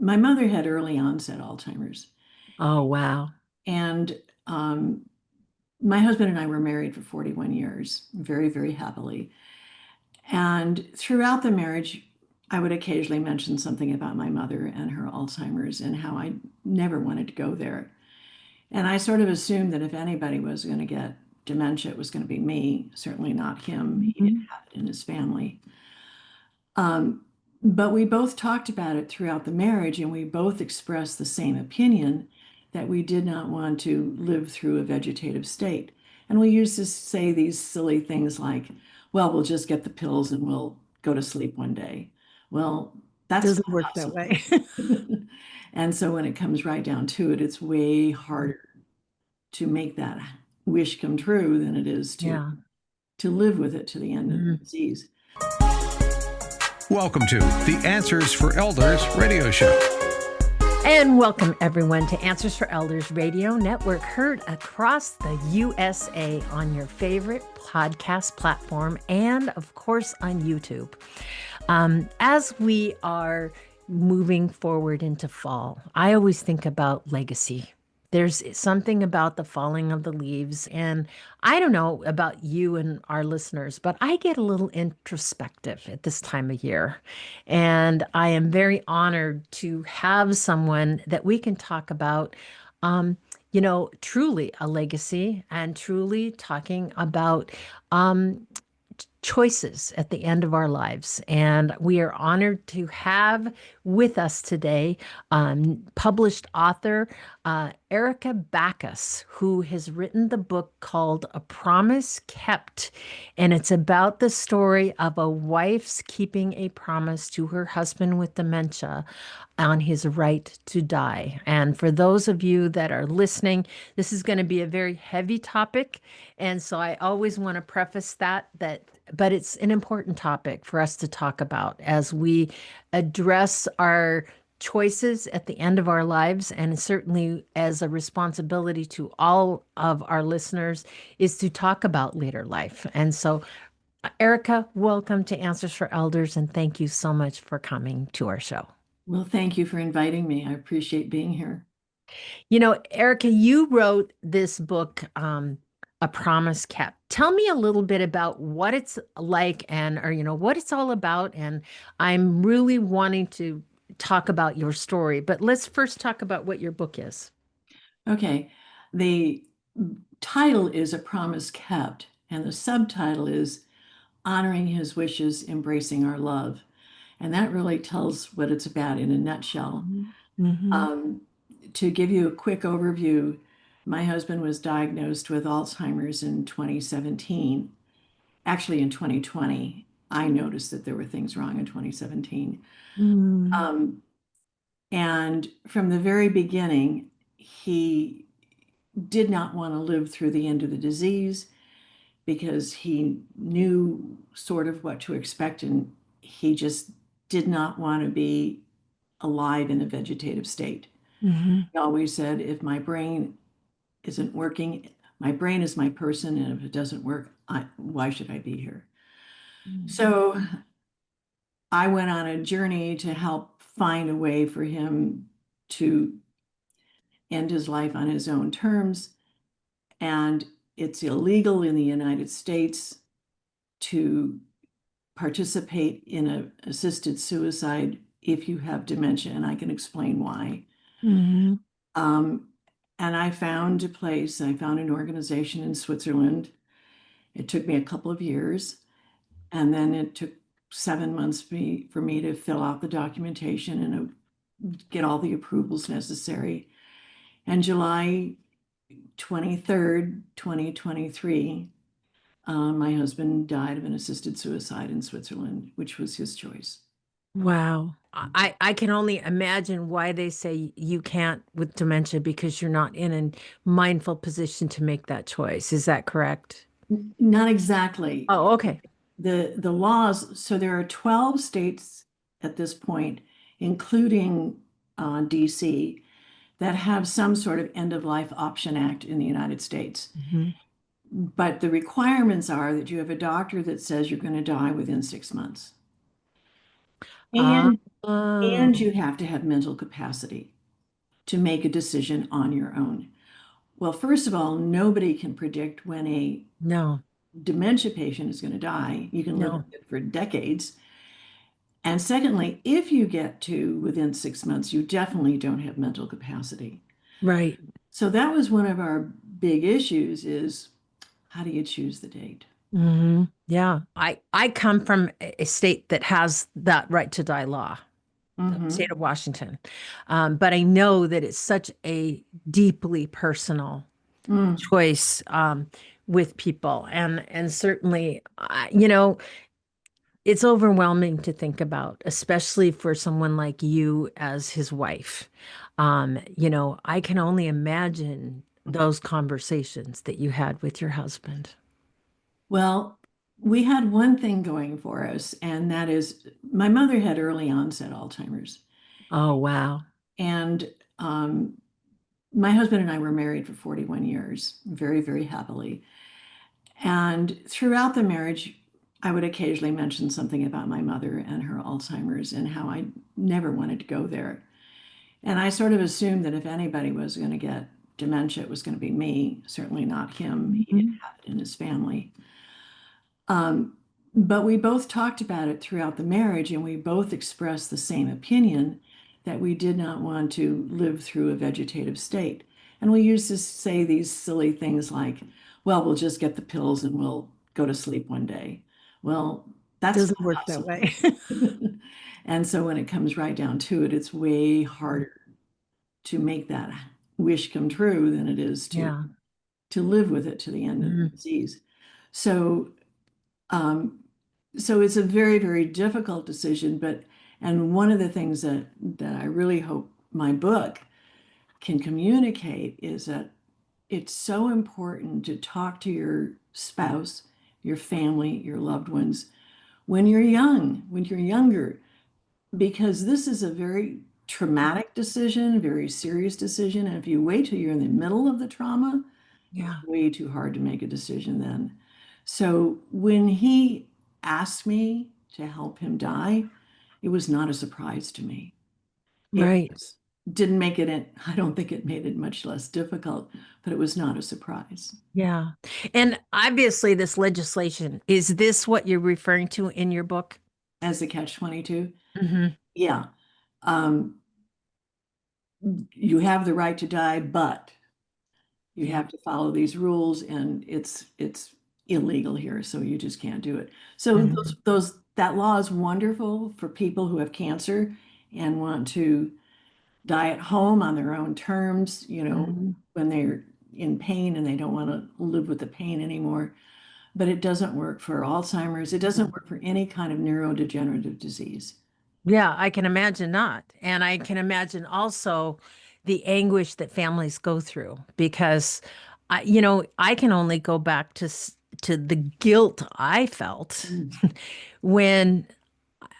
My mother had early onset Alzheimer's, Oh, wow. and um, my husband and I were married for 41 years, very, very happily. And throughout the marriage, I would occasionally mention something about my mother and her Alzheimer's and how I never wanted to go there. And I sort of assumed that if anybody was going to get dementia, it was going to be me, certainly not him. He didn't Mhm. have it in his family. Um, but we both talked about it throughout the marriage, and we both expressed the same opinion that we did not want to live through a vegetative state. And we used to say these silly things like, well, we'll just get the pills and we'll go to sleep one day. Well, that's Doesn't not work that possible. way. And so when it comes right down to it, it's way harder to make that wish come true than it is Yeah. to live with it to the end of the Mhm. disease. Welcome to the Answers for Elders radio show. And welcome everyone to Answers for Elders Radio Network, heard across the USA on your favorite podcast platform and, of course, on YouTube. As we are moving forward into fall, I always think about legacy. There's something about the falling of the leaves. And I don't know about you and our listeners, but I get a little introspective at this time of year. And I am very honored to have someone that we can talk about, truly a legacy and truly talking about choices at the end of our lives. And we are honored to have with us today published author Erica Baccus, who has written the book called A Promise Kept. And it's about the story of a wife's keeping a promise to her husband with dementia on his right to die. And for those of you that are listening, this is going to be a very heavy topic. And so I always want to preface but it's an important topic for us to talk about as we address our choices at the end of our lives, and certainly as a responsibility to all of our listeners is to talk about later life. And so, Erica, welcome to Answers for Elders, and thank you so much for coming to our show. Well, thank you for inviting me. I appreciate being here. Erica, you wrote this book, A Promise Kept. Tell me a little bit about what it's like or what it's all about. And I'm really wanting to talk about your story, but let's first talk about what your book is. Okay. The title is A Promise Kept, and the subtitle is Honoring His Wishes, Embracing Our Love. And that really tells what it's about in a nutshell. Mm-hmm. Um, to give you a quick overview, my husband was diagnosed with Alzheimer's in 2017. Actually, in 2020, I noticed that there were things wrong in 2017. Mm-hmm. Um, and from the very beginning, he did not want to live through the end of the disease because he knew sort of what to expect, and he just did not want to be alive in a vegetative state. Mm-hmm. He always said, if my brain isn't working, my brain is my person, and if it doesn't work, why should I be here? So I went on a journey to help find a way for him to end his life on his own terms. And it's illegal in the United States to participate in an assisted suicide if you have dementia, and I can explain why. Mm-hmm. Um, and I found I found an organization in Switzerland. It took me a couple of years, and then it took 7 months for me to fill out the documentation and get all the approvals necessary. And July 23rd, 2023, my husband died of an assisted suicide in Switzerland, which was his choice. Wow. I can only imagine why they say you can't with dementia because you're not in a mindful position to make that choice. Is that correct? Not exactly. Oh, okay. The laws, so there are 12 states at this point, including DC, that have some sort of end of life option act in the United States. Mhm. But the requirements are that you have a doctor that says you're going to die within 6 months. Ah, And and Oh, you have to have mental capacity to make a decision on your own. Well, first of all, nobody can predict when a no, dementia patient is going to die. You can live no. with it for decades. And secondly, if you get to within 6 months, you definitely don't have mental capacity. Right. So that was one of our big issues is how do you choose the date? Yeah. I come from a state that has that right to die law, the Hmm. state of Washington. But I know that it's such a deeply personal Mm. choice with people. And certainly, it's overwhelming to think about, especially for someone like you as his wife. I can only imagine those conversations that you had with your husband. Well, we had one thing going for us, and that is my mother had early onset Alzheimer's. Oh, wow. And my husband and I were married for 41 years, very, very happily. And throughout the marriage, I would occasionally mention something about my mother and her Alzheimer's and how I never wanted to go there. And I sort of assumed that if anybody was going to get dementia, it was going to be me, certainly not him. He didn't Mhm. have it in his family. Um, but we both talked about it throughout the marriage, and we both expressed the same opinion that we did not want to live through a vegetative state. And we used to say these silly things like, well, we'll just get the pills and we'll go to sleep one day. Well, that's Doesn't not work that possible. way. And so when it comes right down to it, it's way harder to make that wish come true than it is Yeah. to live with it to the end of the Mhm. disease. So um, so it's a very, very difficult decision, but and one of the things that I really hope my book can communicate is that it's so important to talk to your spouse, your family, your loved ones when you're young, when you're younger, because this is a very traumatic decision, very serious decision. And if you wait till you're in the middle of the trauma, it's Yeah. way too hard to make a decision then. So when he asked me to help him die, it was not a surprise to me. It Right. didn't make it, I don't think it made it much less difficult, but it was not a surprise. Yeah. And obviously, this legislation, is this what you're referring to in your book? As a catch-22, Hmm. yeah. Um, you have the right to die, but you Yeah. have to follow these rules and it's illegal here, so you just can't do it. So Hmm. that law is wonderful for people who have cancer and want to die at home on their own terms, Hmm. when they're in pain and they don't want to live with the pain anymore. But it doesn't work for Alzheimer's. It doesn't work for any kind of neurodegenerative disease. Yeah, I can imagine not. And I can imagine also the anguish that families go through because I can only go back to the guilt I felt Mm. when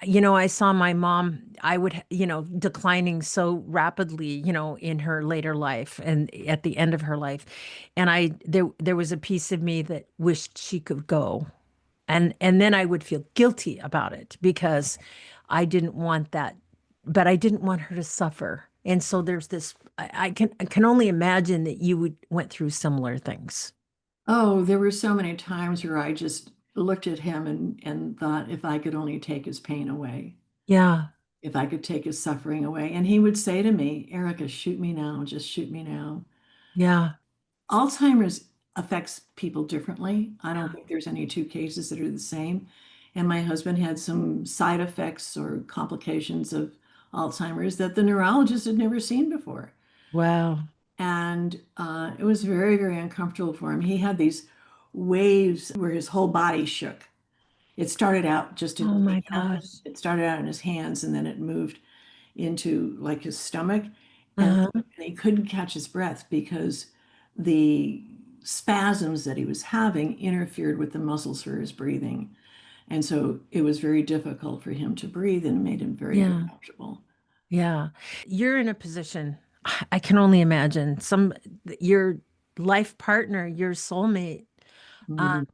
I saw my mom, I would, declining so rapidly, in her later life and at the end of her life. And there was a piece of me that wished she could go. And then I would feel guilty about it because I didn't want that, but I didn't want her to suffer. And so there's this, I can only imagine that you would went through similar things. Oh, there were so many times where I just looked at him and thought if I could only take his pain away, Yeah. if I could take his suffering away. And he would say to me, Erica, shoot me now, just shoot me now. Yeah. Alzheimer's affects people differently. I don't think there's any two cases that are the same. And my husband had some side effects or complications of Alzheimer's that the neurologist had never seen before. Wow. And it was very, very uncomfortable for him. He had these waves where his whole body shook. It started out just in Oh his my hands. gosh. It started out in his hands and then it moved into like his stomach. And Uh-huh. he couldn't catch his breath because the spasms that he was having interfered with the muscles for his breathing. And so it was very difficult for him to breathe and it made him very Yeah. uncomfortable. Yeah. You're in a position, I can only imagine your life partner, your soulmate, uh, Mhm.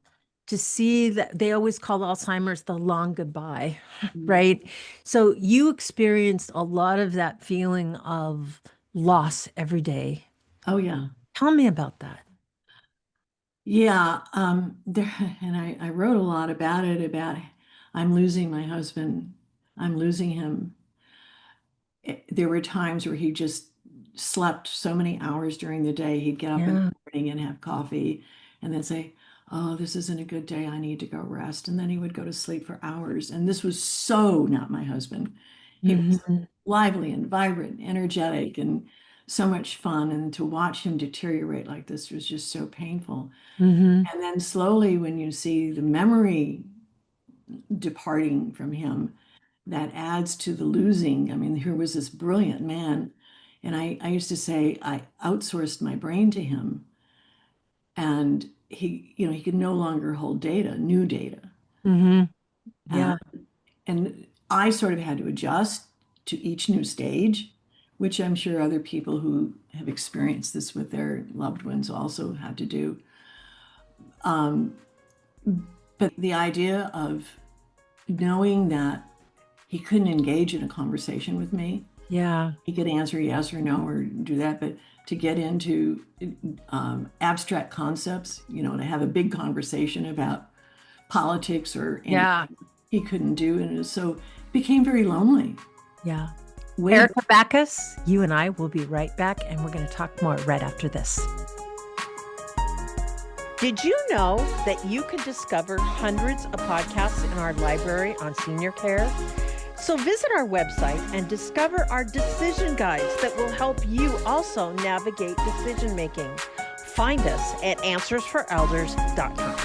to see that they always call Alzheimer's the long goodbye, right? So you experienced a lot of that feeling of loss every day. Oh, yeah. Tell me about that. Yeah. And I wrote a lot about it, about I'm losing my husband. I'm losing him. There were times where he just slept so many hours during the day. He'd get up in Yeah. the morning and have coffee and then say, "Oh, this isn't a good day. I need to go rest." And then he would go to sleep for hours. And this was so not my husband. He was Mhm. lively and vibrant, energetic, and so much fun. And to watch him deteriorate like this was just so painful. Mhm. And then slowly, when you see the memory departing from him, that adds to the losing. I mean, here was this brilliant man. And I used to say I outsourced my brain to him. And he could no longer hold data, new data. Mhm. Uh, Yeah. and I sort of had to adjust to each new stage, which I'm sure other people who have experienced this with their loved ones also had to do. Um, but the idea of knowing that he couldn't engage in a conversation with me. Yeah. He could answer yes or no or do that, but to get into abstract concepts, to have a big conversation about politics or anything, Yeah. he couldn't do. And so it became very lonely. Yeah. Way Erica Baccus, you and I will be right back, and we're going to talk more right after this. Did you know that you can discover hundreds of podcasts in our library on senior care? So visit our website and discover our decision guides that will help you also navigate decision making. Find us at answersforelders.com.